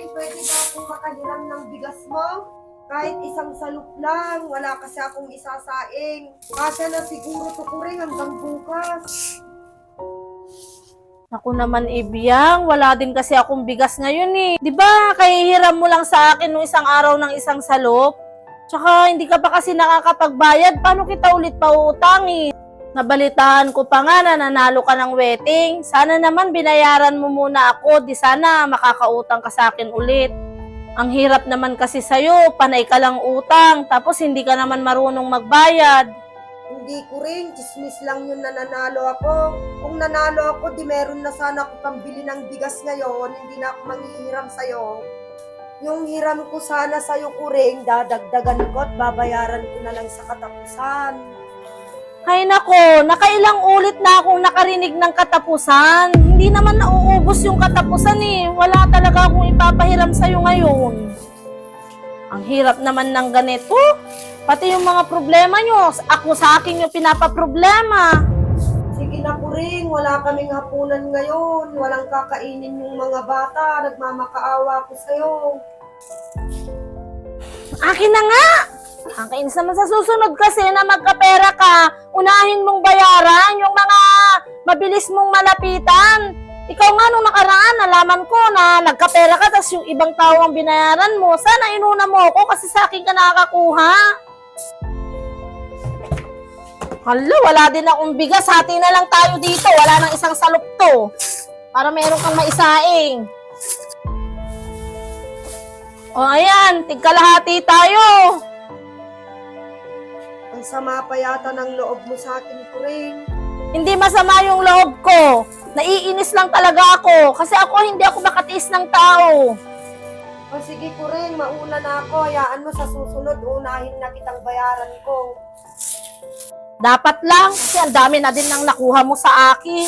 Kuring, pwede ba akong makahiram ng bigas mo? Kahit isang salop lang, wala kasi akong isasaing. Kasya na siguro to, Kuring, hanggang bukas. Naku naman, Ibiyang, wala din kasi akong bigas ngayon eh. Di ba, kahihiram mo lang sa akin nung isang araw ng isang salop? Tsaka hindi ka pa kasi nakakapagbayad, paano kita ulit pauutangin? Nabalitaan ko pa nga na nanalo ka ng wedding. Sana naman binayaran mo muna ako, di sana makakautang ka sa akin ulit. Ang hirap naman kasi sa'yo, panay ka lang utang, tapos hindi ka naman marunong magbayad. Hindi, Kuring, chismis lang yun na nanalo ako. Kung nanalo ako, di meron na sana ako pambili ng bigas ngayon, hindi na ako manghihiram sa'yo. Yung hiram ko sana sa'yo, Kuring, dadagdagan ko at babayaran ko na lang sa katapusan. Ay nako, nakailang ulit na akong nakarinig ng katapusan. Hindi naman nauubos yung katapusan eh. Wala talaga akong ipapahiram sa'yo ngayon. Ang hirap naman ng ganito. Pati yung mga problema nyo, ako sa akin yung pinapaproblema. Sige na, Kuring, wala kaming hapunan ngayon. Walang kakainin yung mga bata. Nagmamakaawa ko sa'yo. Akin na nga! Ang kainis naman sa susunod kasi na magkapera ka, unahin mong bayaran yung mga mabilis mong malapitan. Ikaw nga nung nakaraan, nalaman ko na nagkapera ka tapos yung ibang tao ang binayaran mo. Sana inuna mo ako kasi sa akin ka nakakakuha. Hala, wala din akong bigas. Hati na lang tayo dito. Wala nang isang salop to. Para meron kang maisaing. O ayan, tigkalahati tayo. Ang sama pa yata ng loob mo sa akin, Kuring. Hindi masama yung loob ko. Naiinis lang talaga ako. Kasi ako hindi ako makatiis ng tao. O sige, Kuring, mauna na ako. Hayaan mo sa susunod, unahin na kitang bayaran ko. Dapat lang. Kasi ang dami na din nang nakuha mo sa akin.